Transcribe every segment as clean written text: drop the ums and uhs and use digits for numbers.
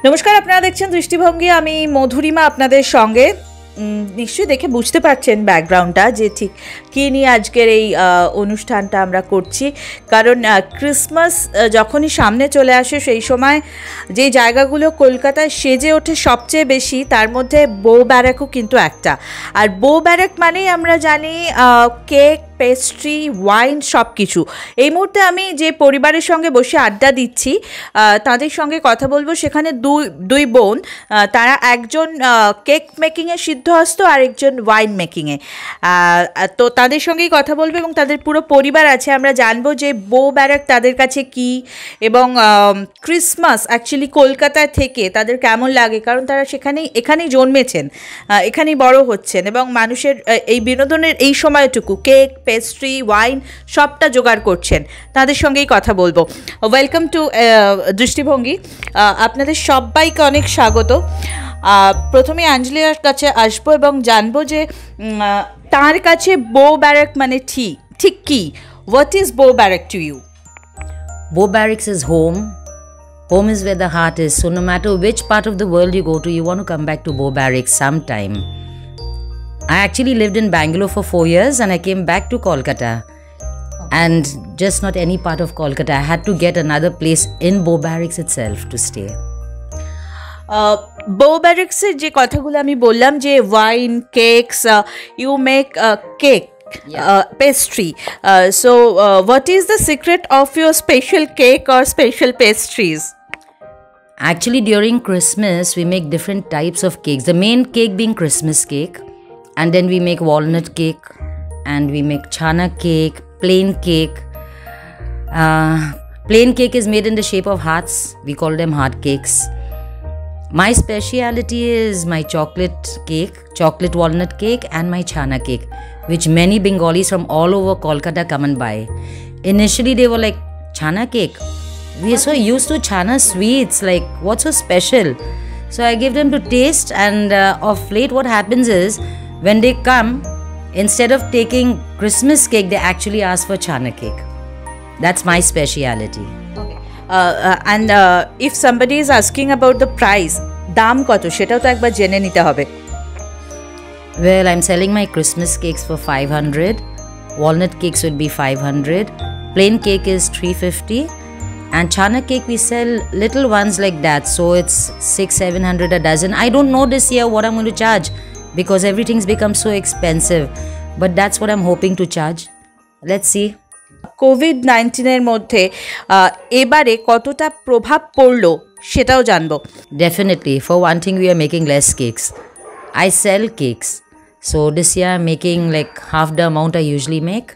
নমস্কার, আপনারা দেখছেন দৃষ্টিভঙ্গি। আমি মধুরিমা আপনাদের সঙ্গে। নিশ্চয়ই দেখে বুঝতে পারছেন ব্যাকগ্রাউন্ডটা যে ঠিক কী নিয়ে আজকের এই অনুষ্ঠানটা আমরা করছি। কারণ ক্রিসমাস যখনই সামনে চলে আসে সেই সময় যে জায়গাগুলো কলকাতায় সেজে ওঠে সবচেয়ে বেশি, তার মধ্যে বউ ব্যারাকও কিন্তু একটা। আর বউ ব্যারাক মানেই আমরা জানি কেক, পেস্ট্রি, ওয়াইন সব কিছু। এই মুহূর্তে আমি যে পরিবারের সঙ্গে বসে আড্ডা দিচ্ছি তাদের সঙ্গে কথা বলবো। সেখানে দুই বোন, তারা একজন কেক মেকিংয়ে সিদ্ধহস্ত আর একজন ওয়াইন মেকিংয়ে। তো তাদের সঙ্গেই কথা বলবো এবং তাদের পুরো পরিবার আছে। আমরা জানবো যে বউ ব্যারাক তাদের কাছে কি এবং ক্রিসমাস অ্যাকচুয়ালি কলকাতায় থেকে তাদের কেমন লাগে, কারণ তারা এখানেই জন্মেছেন, এখানেই বড় হচ্ছেন এবং মানুষের এই বিনোদনের এই সময়টুকু কেক, পেস্ট্রি, ওয়াইন সবটা জোগাড় করছেন। তাদের সঙ্গেই কথা বলবো। ওয়েলকাম টু দৃষ্টিভঙ্গি। আপনাদের সবাইকে অনেক স্বাগত। প্রথমে আঞ্জলির কাছে আসবো এবং জানবো যে তার কাছে বউ ব্যারাক মানে ঠিক কি? What is Bow barrack to you? Bo Barracks is home. Home is where the heart is. So no matter which part of the world you go to, you want to come back to Bo Barracks sometime. I actually lived in Bangalore for 4 years and I came back to Kolkata. And just not any part of Kolkata. I had to get another place in Bo Barracks itself to stay. বউ ব্যারাক্সের যে কথাগুলো আমি বললাম, যে wine, cakes, you make cake, pastry. So what is the secret of your special cake or special pastries? Actually, during Christmas, we make different types of cakes. The main cake being Christmas cake. And then we make walnut cake. And we make chana cake, plain cake. Plain cake is made in the shape of hearts. We call them heart cakes. My speciality is my chocolate cake, chocolate walnut cake, and my chana cake, which many Bengalis from all over Kolkata come and buy. Initially, they were like, chana cake? We are so used to chana sweets, like, what's so special? So I give them to taste, and of late what happens is, when they come, instead of taking Christmas cake, they actually ask for chana cake. That's my speciality. Okay. And if somebody is asking about the price, দাম কত সেটাও তো একবার জেনে নিতে হবে। Well, I'm selling my Christmas cakes for 500. Walnut cakes would be 500. Plain cake is 350. And chana cake we sell little ones like that. So it's 600-700 a dozen. I don't know this year what I'm going to charge because everything's become so expensive. But that's what I'm hoping to charge. Let's see. COVID-19 মধ্যে এবারে কতটা প্রভাব পড়লো সেটাও জানবো। Definitely. For one thing, we are making less cakes. I sell cakes. So this year I'm making like half the amount I usually make.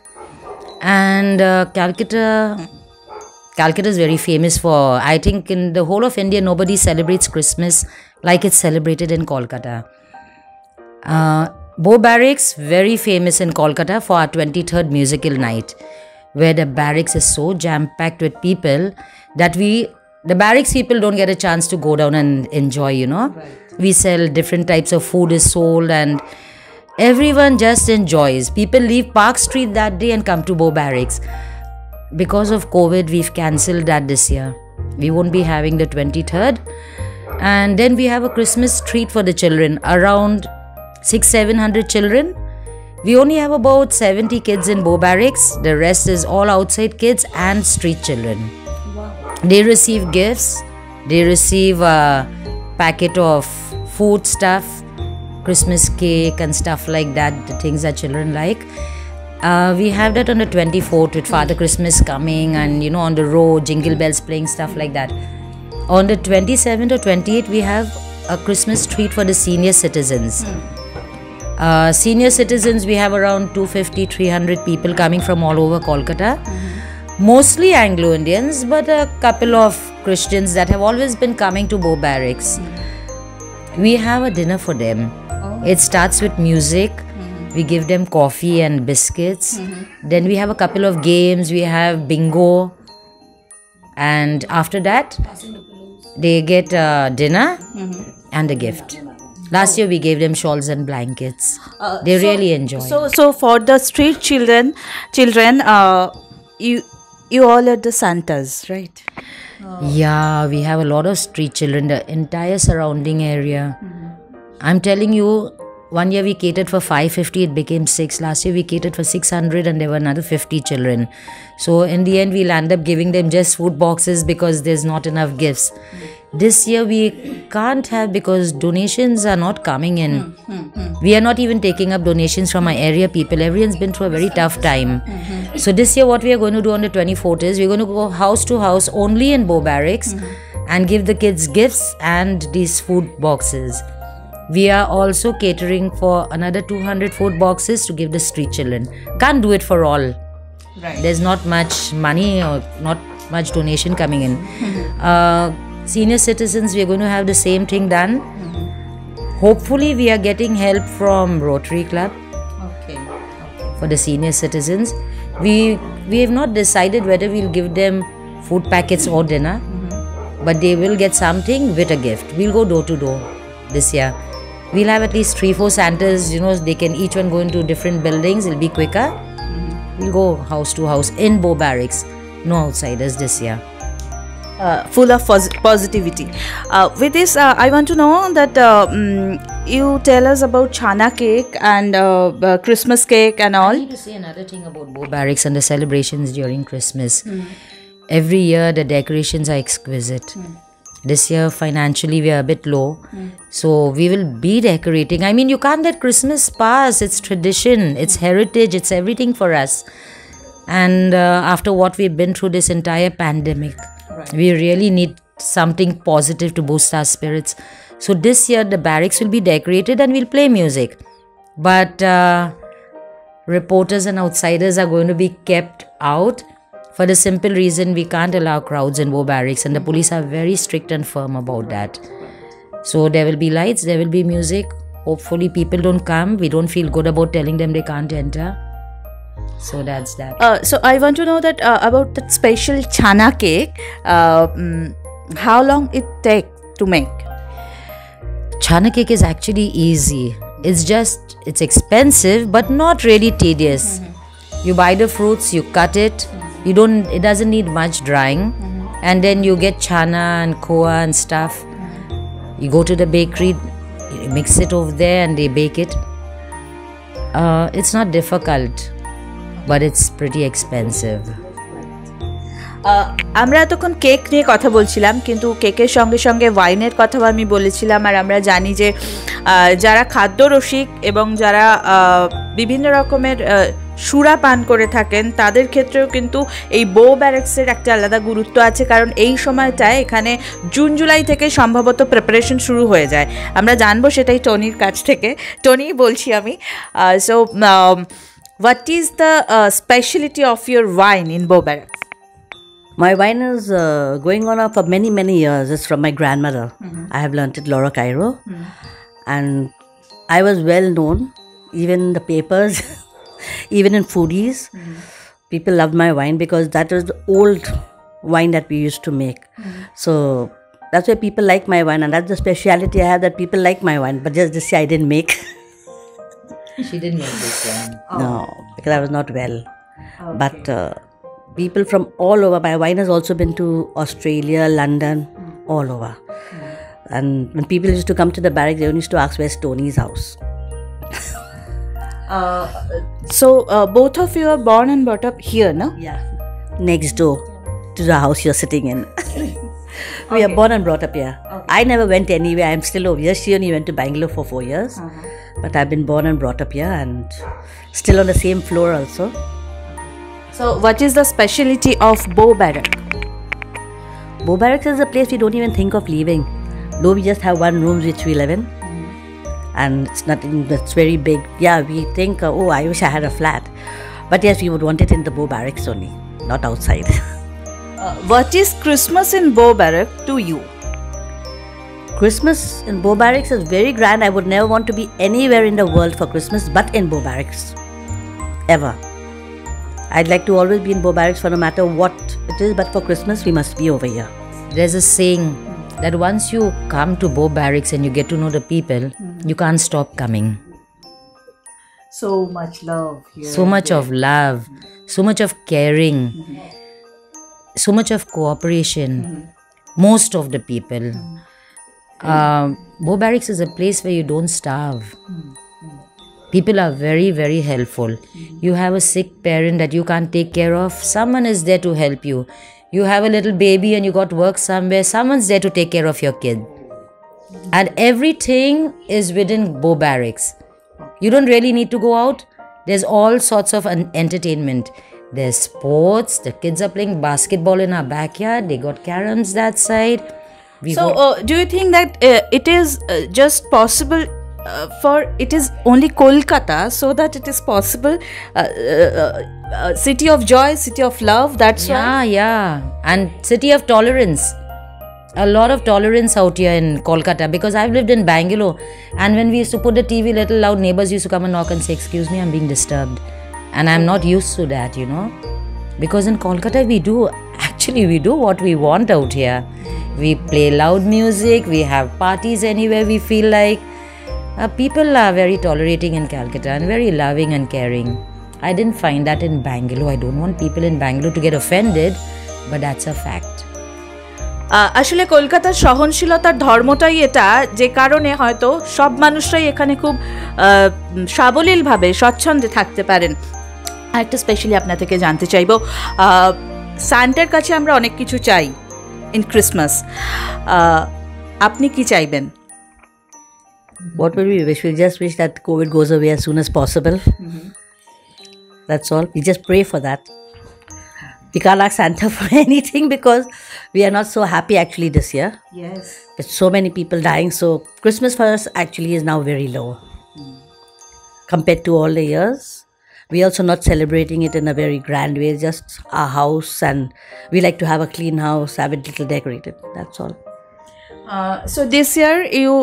And Calcutta is very famous for, I think in the whole of India, nobody celebrates Christmas like it's celebrated in Kolkata. Bo Barracks, very famous in Kolkata for our 23rd musical night, where the barracks is so jam-packed with people that the barracks people don't get a chance to go down and enjoy, you know. Right. We sell different types of food is sold and everyone just enjoys. People leave Park Street that day and come to Bo Barracks. Because of COVID, we've cancelled that this year. We won't be having the 23rd. And then we have a Christmas treat for the children, around 600-700 children. We only have about 70 kids in Bo Barracks. The rest is all outside kids and street children. Wow. They receive gifts. They receive a packet of food stuff, Christmas cake and stuff like that, the things that children like. We have that on the 24th with Father Christmas coming and, you know, on the road, jingle bells playing, stuff like that. On the 27th or 28th, we have a Christmas treat for the senior citizens. Senior citizens, we have around 250-300 people coming from all over Kolkata. Mostly Anglo-Indians, but a couple of Christians that have always been coming to Bo Barracks. We have a dinner for them. It starts with music. We give them coffee and biscuits. Then we have a couple of games. We have bingo. And after that, they get dinner and a gift. Last year we gave them shawls and blankets. They really enjoy. So for the street children, you all are the Santas, right? Yeah, we have a lot of street children, the entire surrounding area. I'm telling you, one year we catered for 550, it became 6. Last year we catered for 600 and there were another 50 children. So in the end, we'll end up giving them just food boxes because there's not enough gifts. This year we can't have because donations are not coming in. We are not even taking up donations from our area people. Everyone's been through a very tough time. So this year what we are going to do on the 24th is we're going to go house to house only in Bow Barracks and give the kids gifts and these food boxes. We are also catering for another 200 food boxes to give the street children. Can't do it for all. Right. There's not much money or not much donation coming in. Senior citizens, we are going to have the same thing done. Hopefully, we are getting help from Rotary Club for the senior citizens. We have not decided whether we'll give them food packets or dinner, but they will get something with a gift. We'll go door to door this year. We'll have at least 3-4 Santas, they can each one go into different buildings. It'll be quicker. We'll go house to house in Bow Barracks. No outsiders this year. Full of positivity. With this, I want to know that you tell us about chana cake and Christmas cake and all. I need to say another thing about Bow Barracks and the celebrations during Christmas. Every year the decorations are exquisite. This year financially we are a bit low, so we will be decorating. I mean, you can't let Christmas pass. It's tradition, it's heritage, it's everything for us. And after what we've been through this entire pandemic, we really need something positive to boost our spirits. So this year the barracks will be decorated and we'll play music. But reporters and outsiders are going to be kept out for the simple reason we can't allow crowds in Bow Barracks and the police are very strict and firm about that. So there will be lights, there will be music. Hopefully people don't come. We don't feel good about telling them they can't enter. So that's that. So I want to know that about that special chana cake. How long it take to make? Chana cake is actually easy. It's expensive but not really tedious. You buy the fruits, you cut it. It doesn't need much drying. And then you get chana and koa and stuff. You go to the bakery, you mix it over there and they bake it. It's not difficult, but it's pretty expensive. আমরা তখন cake নিয়ে কথা বলছিলাম, কিন্তু কেকের সঙ্গে সঙ্গে ওয়াইনের কথাও আমি বলেছিলাম। আর আমরা জানি যে যারা খাদ্য রসিক এবং যারা বিভিন্ন রকমের সুরা পান করে থাকেন তাদের ক্ষেত্রেও কিন্তু এই বো ব্যারেক্সের একটা আলাদা গুরুত্ব আছে, কারণ এই সময়টায় এখানে জুন জুলাই থেকে সম্ভবত প্রিপারেশন শুরু হয়ে যায়। আমরা জানবো সেটাই টনির কাছ থেকে। টনি বলছি আমি, so what is the specialty of your wine in Bow Barracks? My wine is going on for many years. It's from my grandmother. I have learnt it Laura Cairo. And I was well known, even in the papers, even in foodies. People loved my wine because that was the old wine that we used to make. So that's why people like my wine, and that's the speciality I have, that people like my wine. But just this year I didn't make. She didn't make this one. No, because I was not well. But people from all over. My wine has also been to Australia, London, all over. And when people used to come to the barracks, they used to ask, where's Tony's house? So both of you are born and brought up here, no? Yeah. Next door to the house you're sitting in. We are born and brought up here. I never went anywhere. I'm still over here. She only went to Bangalore for 4 years. But I've been born and brought up here and still on the same floor also. So what is the specialty of Bow Barracks? Bow Barracks is a place we don't even think of leaving. Though we just have one room which we live in. And it's nothing that's very big. Yeah, we think, oh, I wish I had a flat. But yes, we would want it in the Bow Barracks only, not outside. What is Christmas in Bow Barracks to you? Christmas in Bow Barracks is very grand. I would never want to be anywhere in the world for Christmas but in Bow Barracks. Ever. I'd like to always be in Bow Barracks for no matter what it is, but for Christmas we must be over here. There's a saying that once you come to Bow Barracks and you get to know the people, you can't stop coming. So much love here. So much of love, so much of caring. so much of cooperation. Most of the people. Bow Barracks is a place where you don't starve. People are very, very helpful. You have a sick parent that you can't take care of, someone is there to help you. You have a little baby and you got work somewhere, someone's there to take care of your kid. And everything is within Bow Barracks. You don't really need to go out. There's all sorts of entertainment. There's sports. The kids are playing basketball in our backyard. They got caroms that side. Do you think that it is just possible it is only Kolkata, so that it is possible? City of joy, city of love, that's why? Yeah. And city of tolerance. A lot of tolerance out here in Kolkata, because I've lived in Bangalore, and when we used to put the TV a little loud, neighbors used to come and knock and say, excuse me, I'm being disturbed. And I'm not used to that, because in Kolkata we do what we want out here. We play loud music, we have parties anywhere we feel like. People are very tolerating in Calcutta and very loving and caring. I didn't find that in Bangalore. I don't want people in Bangalore to get offended, but that's a fact. আসলে কলকাতার সহনশীলতার ধর্মটাই এটা, যে কারণে হয়তো সব মানুষরাই এখানে খুব সাবলীলভাবে স্বচ্ছন্দে থাকতে পারেন। আরেকটা স্পেশালি আপনার থেকে জানতে চাইব, সান্টার কাছে আমরা অনেক কিছু চাই ইন ক্রিসমাস, আপনি কি চাইবেন? What will we wish? We just wish that COVID goes away as soon as possible. That's all. We just pray for that. We can't ask Santa for anything because we are not so happy actually this year. Yes. There's so many people dying, so Christmas for us actually is now very low compared to all the years. We also not celebrating it in a very grand way, just our house, and we like to have a clean house, have it little decorated. That's all. So this year you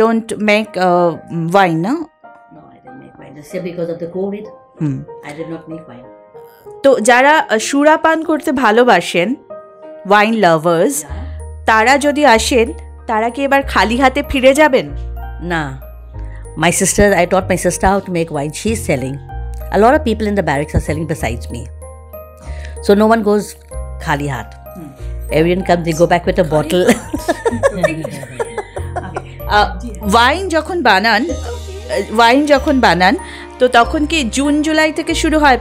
don't make wine, no? No, I didn't make wine this year because of the COVID. I did not make wine. তো যারা সুরাপান করতে ভালোবাসেন, wine lovers, তারা যদি আসেন, তারা কি এবার খালি হাতে ফিরে যাবেন? Nah. My sister, I taught my sister how to make wine. She's selling. A lot of people in the barracks are selling besides me. So no one goes khali hat. Everyone comes, they go back with a bottle. Wine যখন বানান তো তখন কি June July থেকে শুরু হয়?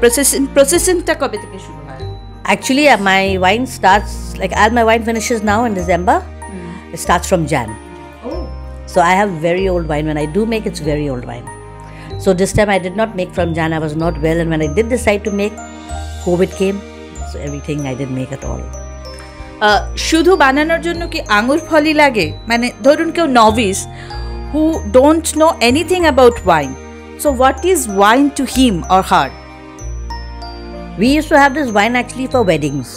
প্রসেসিংটা কবে থেকে শুরু হয়? Actually, my wine starts, like as my wine finishes now in December, it starts from Jan. So I have very old wine. When I do make, it's very old wine. So this time I did not make from Jan. I was not well, and when I did decide to make, COVID came. So everything I didn't make at all. শুধু বানানোর জন্য কি আঙুর ফলই লাগে? মানে ধরুন কেউ novice who don't know anything about wine. So what is wine to him or her? We used to have this wine actually for weddings.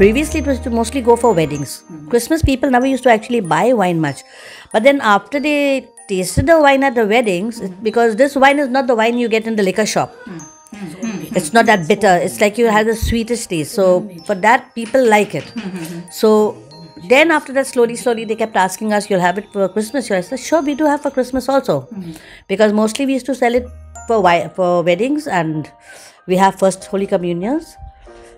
Previously it was to mostly go for weddings. Christmas people never used to actually buy wine much. But then after they tasted the wine at the weddings, because this wine is not the wine you get in the liquor shop. It's not that bitter. It's like you have the sweetest taste. So for that, people like it. So then after that, slowly they kept asking us, you'll have it for Christmas? I said, sure, we do have for Christmas also. Because mostly we used to sell it for weddings, and we have first Holy Communions.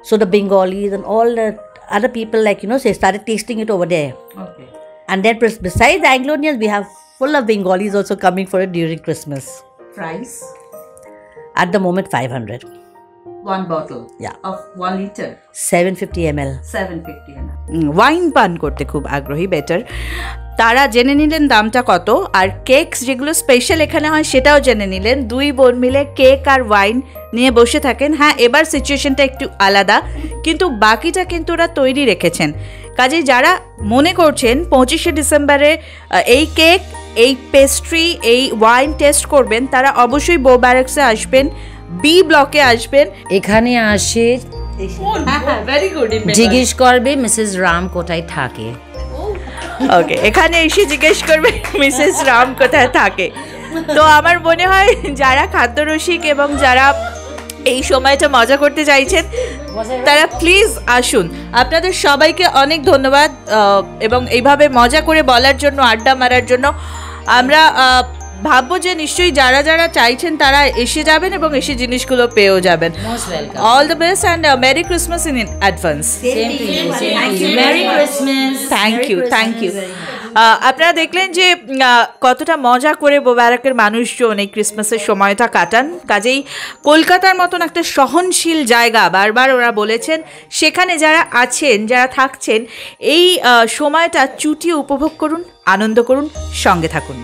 So the Bengalis and all the other people, like, they started tasting it over there. Okay. And then besides the Anglonians, we have full of Bengalis also coming for it during Christmas. Price? At the moment, 500. One bottle? Yeah. Of 1 liter? 750 ml. 750 ml. Wine পান করতে খুব আগ্রহী, better. তারা জেনে নিলেন দামটা কত, আর cakes যেগুলো স্পেশাল এখানে হয় সেটাও জেনে নিলেন। দুই বোন মিলে কেক আর ওয়াইন নিয়ে বসে থাকেন। হ্যাঁ, এবার সিচুয়েশনটা একটু আলাদা, কিন্তু বাকিটা কিন্তু ওরা তৈরি রেখেছেন। কাজেই যারা মনে করছেন 25শে ডিসেম্বরে এই কেক, এই পেস্ট্রি, এই ওয়াইন টেস্ট করবেন, তারা অবশ্যই বো ব্যারাক্সে আসবেন, বি ব্লকে আসবেন। এখানে আসে ভেরি গুড, জিজ্ঞেস করবে মিসেস রাম কোথায় থাকে। ওকে, এখানে এসে জিজ্ঞেস করবে মিসেস রাম কোথায় থাকে। তো আমার মনে হয় যারা খাদ্যরসিক এবং যারা এই সময়টা মজা করতে চাইছেন, তারা প্লিজ আসুন। আপনাদের সবাইকে অনেক ধন্যবাদ, এবং এইভাবে মজা করে বলার জন্য, আড্ডা মারার জন্য। আমরা ভাববো যে নিশ্চয়ই যারা যারা চাইছেন তারা এসে যাবেন এবং এসে জিনিসগুলো পেয়েও যাবেন। Most welcome. All the best and merry Christmas in advance. Same to you. Same to you. Merry Christmas. Thank you. আপনারা দেখলেন যে কতটা মজা করে ব্যারাকের মানুষজন এই ক্রিসমাসের সময়টা কাটান। কাজেই কলকাতার মতন একটা সহনশীল জায়গা, বারবার ওরা বলেছেন, সেখানে যারা আছেন, যারা থাকছেন, এই সময়টা চুটিয়ে উপভোগ করুন, আনন্দ করুন, সঙ্গে থাকুন।